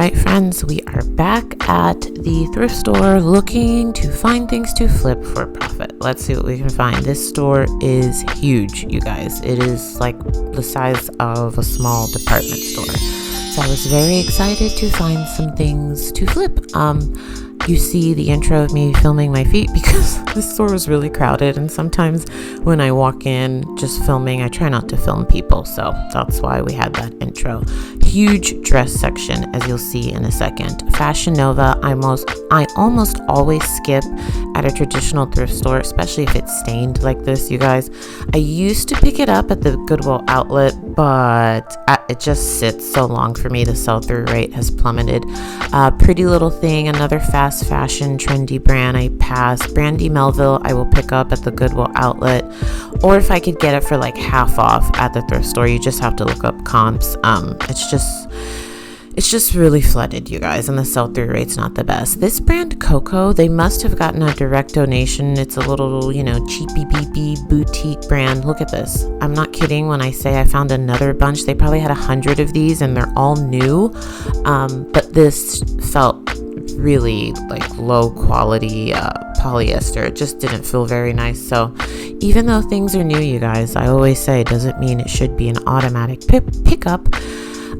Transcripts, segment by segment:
right, friends, we are back at the thrift store looking to find things to flip for profit. Let's see what we can find. This store is huge, you guys. It is like the size of a small department store. So I was very excited to find some things to flip. You see the intro of me filming my feet because this store was really crowded, and sometimes when I walk in just filming, I try not to film people, so that's why we had that intro. Huge dress section, as you'll see in a second. Fashion Nova, I almost always skip at a traditional thrift store, especially if it's stained like this, you guys. I used to pick it up at the Goodwill Outlet, but it just sits so long for me. The sell-through rate has plummeted. Pretty Little Thing, another fast fashion trendy brand, I pass. Brandy Melville, I will pick up at the Goodwill Outlet, or if I could get it for like half off at the thrift store. You just have to look up comps. It's just really flooded, you guys, and the sell-through rate's not the best. This brand, Coco, they must have gotten a direct donation. It's a little, cheapy beepy boutique brand. Look at this. I'm not kidding when I say I found another bunch. They probably had 100 of these, and they're all new. But this felt really like low quality polyester. It just didn't feel very nice. So even though things are new, you guys, I always say, doesn't mean it should be an automatic pickup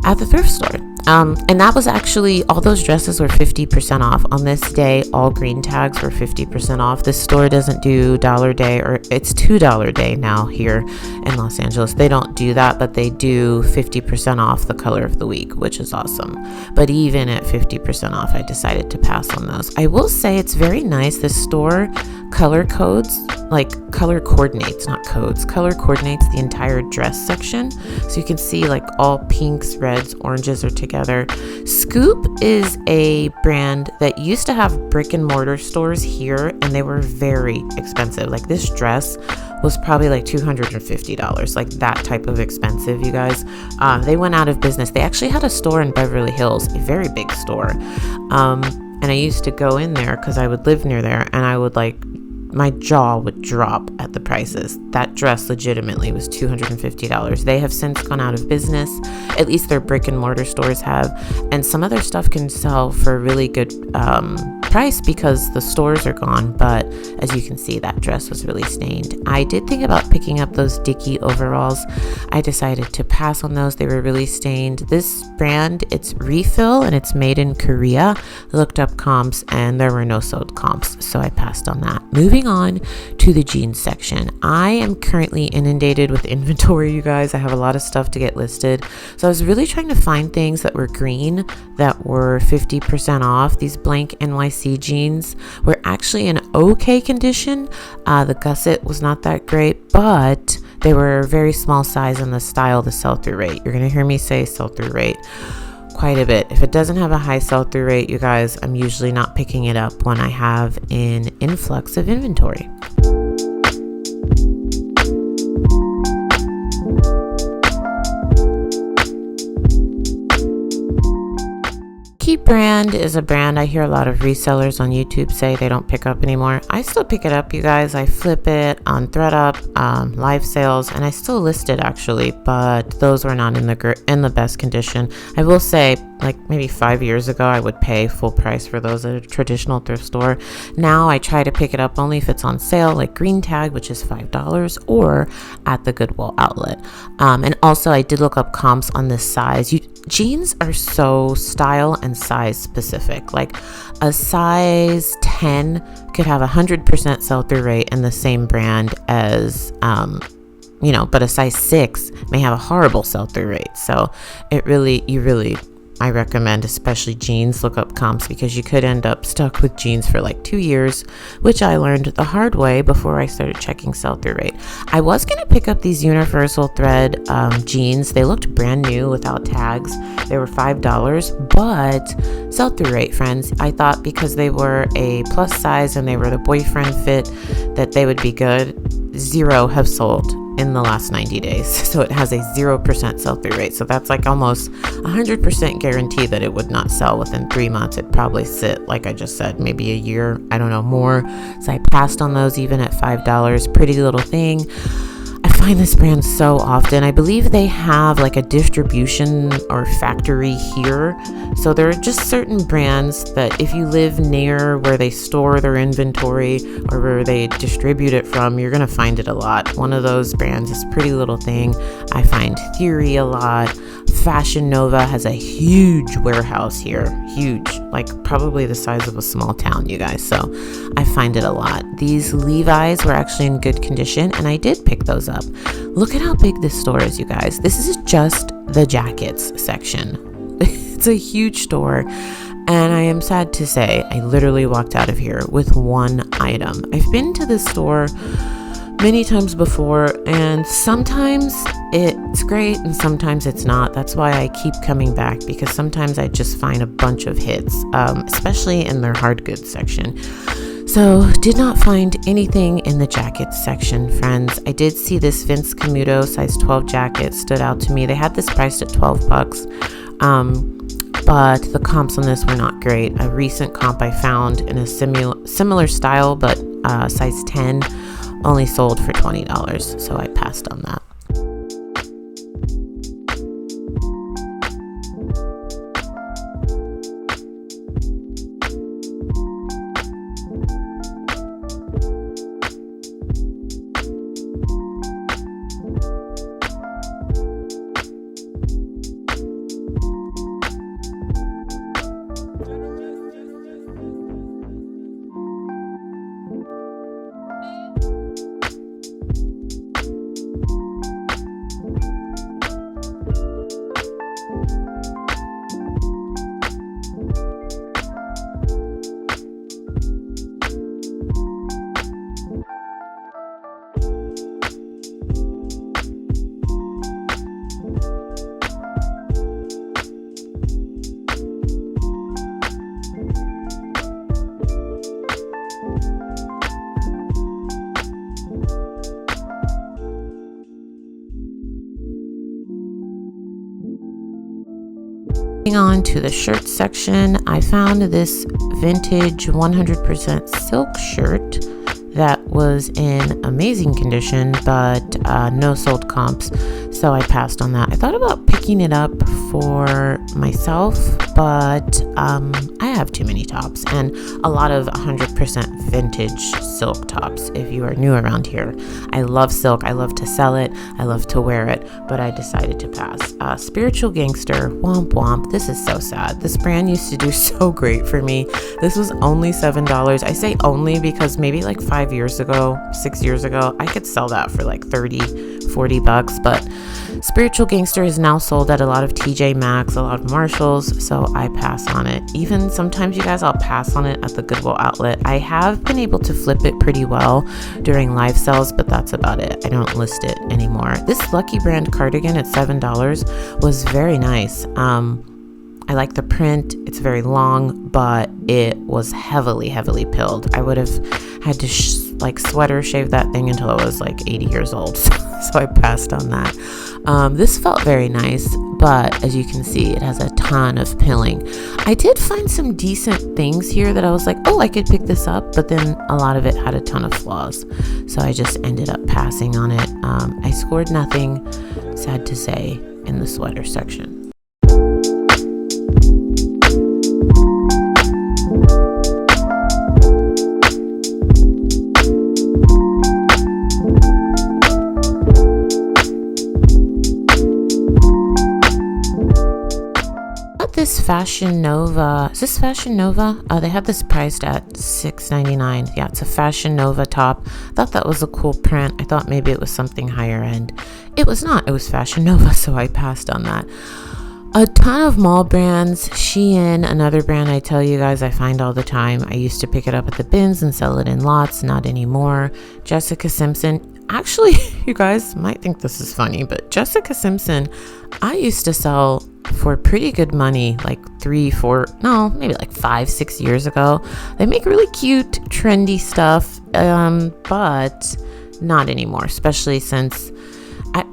at the thrift store. And that was actually, all those dresses were 50% off. On this day, all green tags were 50% off. This store doesn't do $1 day, or it's $2 day now here in Los Angeles. They don't do that, but they do 50% off the color of the week, which is awesome. But even at 50% off, I decided to pass on those. I will say it's very nice. This store color codes, like color coordinates, not codes, color coordinates the entire dress section. So you can see like all pinks, reds, oranges are together. Scoop is a brand that used to have brick and mortar stores here, and they were very expensive. Like this dress was probably like $250, like that type of expensive, you guys. They went out of business. They actually had a store in Beverly Hills, a very big store. And I used to go in there because I would live near there, and I would my jaw would drop at the prices. That dress legitimately was $250. They have since gone out of business. At least their brick and mortar stores have. And some of their stuff can sell for a really good price because the stores are gone. But as you can see, that dress was really stained. I did think about picking up those Dickie overalls. I decided to pass on those. They were really stained. This brand, it's Refill, and it's made in Korea. I looked up comps, and there were no sold comps, so I passed on that. Moving on to the jeans section. I am currently inundated with inventory, you guys. I have a lot of stuff to get listed. So I was really trying to find things that were green, that were 50% off. These blank NYC jeans were actually in okay condition. The gusset was not that great, but they were very small size in the style, the sell-through rate. You're going to hear me say sell-through rate quite a bit. If it doesn't have a high sell-through rate, you guys, I'm usually not picking it up when I have an influx of inventory. Brand is a brand I hear a lot of resellers on YouTube say they don't pick up anymore. I still pick it up, you guys. I flip it on ThredUp, live sales, and I still list it actually, but those were not in the best condition. I will say, like maybe 5 years ago, I would pay full price for those at a traditional thrift store. Now I try to pick it up only if it's on sale, like green tag, which is $5, or at the Goodwill Outlet. And also I did look up comps on this size. Jeans are so style and size specific. Like a size 10 could have 100% sell-through rate in the same brand as, but a size 6 may have a horrible sell-through rate. So I recommend, especially jeans, look up comps, because you could end up stuck with jeans for like 2 years, which I learned the hard way before I started checking sell-through rate. I was going to pick up these universal thread jeans. They looked brand new without tags. They were $5, but sell-through rate, friends, I thought because they were a plus size and they were the boyfriend fit that they would be good. 0 have sold in the last 90 days. So it has a 0% sell-through rate. So that's like almost 100% guarantee that it would not sell within 3 months. It'd probably sit, like I just said, maybe a year, I don't know, more. So I passed on those even at $5. Pretty Little Thing. I find this brand so often. I believe they have like a distribution or factory here. So there are just certain brands that if you live near where they store their inventory or where they distribute it from, you're going to find it a lot. One of those brands is Pretty Little Thing. I find Theory a lot. Fashion Nova has a huge warehouse here. Huge. Like probably the size of a small town, you guys. So I find it a lot. These Levi's were actually in good condition and I did pick those up. Look at how big this store is, you guys. This is just the jackets section. It's a huge store. And I am sad to say, I literally walked out of here with one item. I've been to this store many times before, and sometimes it's great and sometimes it's not. That's why I keep coming back, because sometimes I just find a bunch of hits, especially in their hard goods section. So did not find anything in the jackets section, friends. I did see this Vince Camuto size 12 jacket stood out to me. They had this priced at $12, but the comps on this were not great. A recent comp I found in a similar style, but size 10, only sold for $20, so I passed on that. On to the shirt section, I found this vintage 100% silk shirt that was in amazing condition, but no sold comps, so I passed on that. I thought about picking it up for myself, but I have too many tops and a lot of 100% vintage silk tops. If you are new around here, I love silk. I love to sell it. I love to wear it, but I decided to pass. Spiritual Gangster, womp womp. This is so sad. This brand used to do so great for me. This was only $7. I say only because maybe like 6 years ago, I could sell that for like $30-$40, but Spiritual Gangster is now sold at a lot of TJ Maxx, a lot of Marshalls, so I pass on it. Even sometimes, you guys, I'll pass on it at the Goodwill Outlet. I have been able to flip it pretty well during live sales, but that's about it. I don't list it anymore. This Lucky Brand cardigan at $7 was very nice. I like the print. It's very long, but it was heavily pilled. I would have had to sweater shave that thing until I was like 80 years old. So I passed on that. This felt very nice, but as you can see, it has a ton of pilling. I did find some decent things here that I was like, oh, I could pick this up, but then a lot of it had a ton of flaws. So I just ended up passing on it. I scored nothing, sad to say, in the sweater section. This Fashion Nova, is this Fashion Nova? They have this priced at $6.99. Yeah, it's a Fashion Nova top. I thought that was a cool print. I thought maybe it was something higher end. It was not. It was Fashion Nova, so I passed on that. A ton of mall brands. Shein, another brand I tell you guys I find all the time. I used to pick it up at the bins and sell it in lots, not anymore. Jessica Simpson. Actually, you guys might think this is funny, but Jessica Simpson, I used to sell for pretty good money, like 5, 6 years ago. They make really cute, trendy stuff, but not anymore, especially since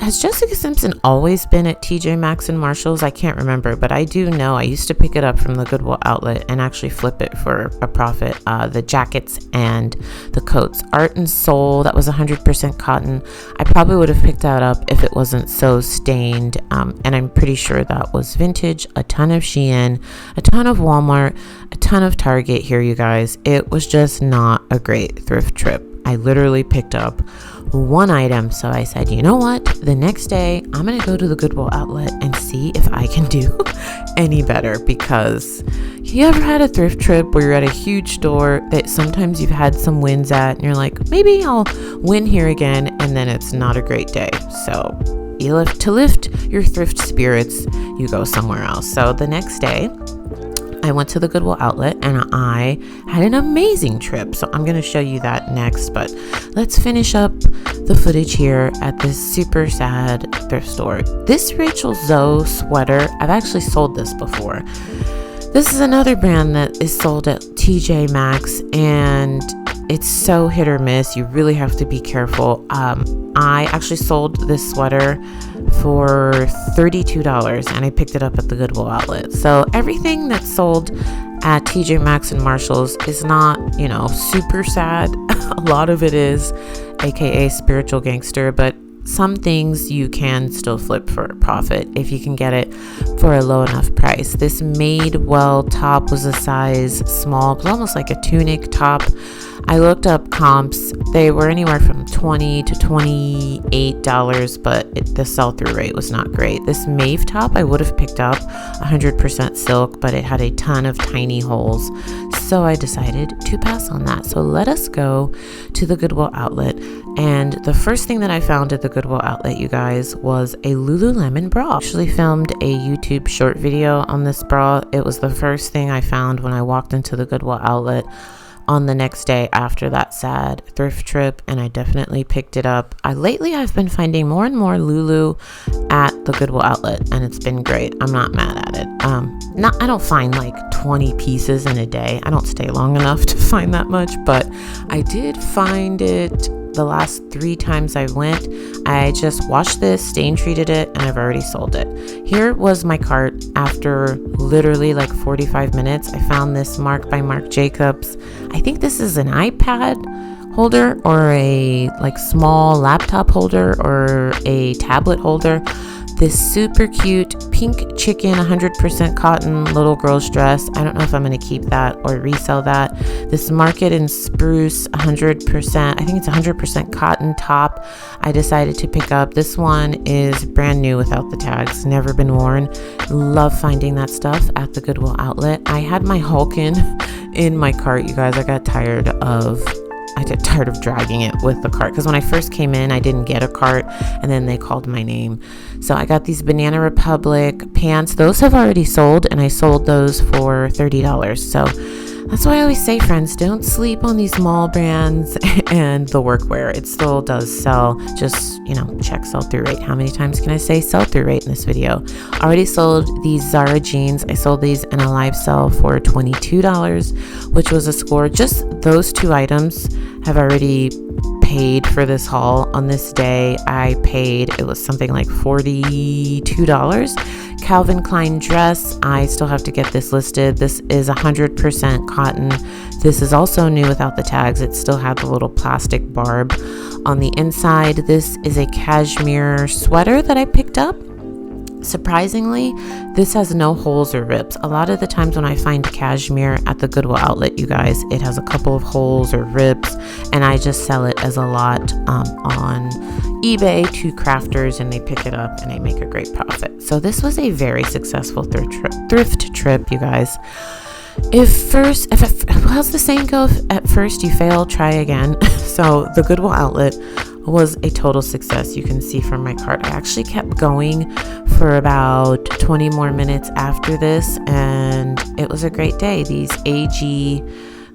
Has Jessica Simpson always been at TJ Maxx and Marshalls? I can't remember, but I do know I used to pick it up from the Goodwill Outlet and actually flip it for a profit. The jackets and the coats. Art and Soul, that was 100% cotton. I probably would have picked that up if it wasn't so stained, and I'm pretty sure that was vintage. A ton of Shein, a ton of Walmart, a ton of Target here, you guys. It was just not a great thrift trip. I literally picked up one item, so I said, you know what, the next day I'm gonna go to the Goodwill Outlet and see if I can do any better. Because you ever had a thrift trip where you're at a huge store that sometimes you've had some wins at and you're like, maybe I'll win here again, and then it's not a great day? So to lift your thrift spirits, you go somewhere else. So the next day I went to the Goodwill Outlet and I had an amazing trip. So I'm going to show you that next, but let's finish up the footage here at this super sad thrift store. This Rachel Zoe sweater, I've actually sold this before. This is another brand that is sold at TJ Maxx, and it's so hit or miss. You really have to be careful. I actually sold this sweater for $32 and I picked it up at the Goodwill Outlet. So everything that's sold at TJ Maxx and Marshalls is not, super sad. A lot of it is, aka spiritual gangster, but some things you can still flip for a profit if you can get it for a low enough price. This Madewell top was a size small. It was almost like a tunic top. I looked up comps. They were anywhere from $20 to $28, but the sell-through rate was not great. This Maeve top I would have picked up 100% silk, but it had a ton of tiny holes. So I decided to pass on that. So let us go to the Goodwill Outlet. And the first thing that I found at the Goodwill Outlet, you guys, was a Lululemon bra. I actually filmed a YouTube short video on this bra. It was the first thing I found when I walked into the Goodwill Outlet on the next day after that sad thrift trip, and I definitely picked it up. Lately I've been finding more and more Lulu at the Goodwill Outlet, and it's been great. I'm not mad at it. I don't find like 20 pieces in a day. I don't stay long enough to find that much, but I did find it the last 3 times I went. I just washed this, stain treated it, and I've already sold it. Here was my cart after literally like 45 minutes. I found this Marc by Marc Jacobs. I think this is an iPad holder or a like small laptop holder or a tablet holder. This super cute pink chicken 100% cotton little girl's dress. I don't know if I'm going to keep that or resell that. This Market and Spruce 100%, I think it's 100% cotton top I decided to pick up. This one is brand new without the tags, never been worn. Love finding that stuff at the Goodwill Outlet. I had my Hulkin in my cart, you guys. I got tired of dragging it with the cart, because when I first came in I didn't get a cart and then they called my name. So I got these Banana Republic pants. Those have already sold, and I sold those for $30. So that's why I always say, friends, don't sleep on these mall brands and the workwear. It still does sell. Just, check sell-through rate. How many times can I say sell-through rate in this video? Already sold these Zara jeans. I sold these in a live sell for $22, which was a score. Just those 2 items have already paid for this haul. On this day I paid, it was something like $42. Calvin Klein dress, I still have to get this listed. This is 100% cotton. This is also new without the tags. It still had the little plastic barb on the inside. This is a cashmere sweater that I picked up. Surprisingly, this has no holes or rips. A lot of the times when I find cashmere at the Goodwill Outlet, you guys, it has a couple of holes or rips, and I just sell it as a lot on eBay to crafters, and they pick it up and they make a great profit. So this was a very successful thrift trip, you guys. How's the saying go? If at first you fail, try again. So the Goodwill Outlet was a total success. You can see from my cart, I actually kept going for about 20 more minutes after this, and it was a great day. These AG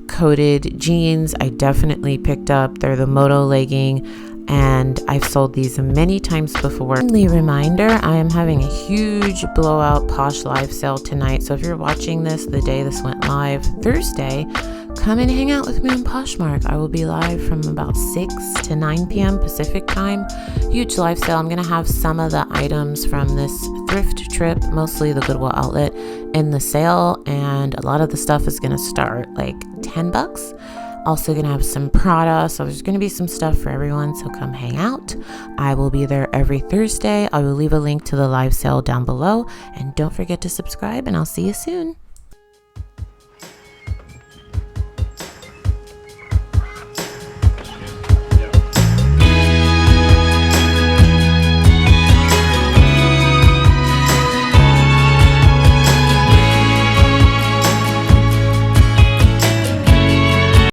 coated jeans I definitely picked up. They're the Moto legging, and I've sold these many times before. Friendly reminder, I am having a huge blowout Posh live sale tonight. So if you're watching this the day this went live, Thursday, come and hang out with me on Poshmark. I will be live from about 6 to 9 p.m. Pacific time. Huge live sale. I'm going to have some of the items from this thrift trip, mostly the Goodwill Outlet, in the sale, and a lot of the stuff is going to start like $10. Also going to have some Prada, so there's going to be some stuff for everyone, so come hang out. I will be there every Thursday. I will leave a link to the live sale down below, and don't forget to subscribe, and I'll see you soon.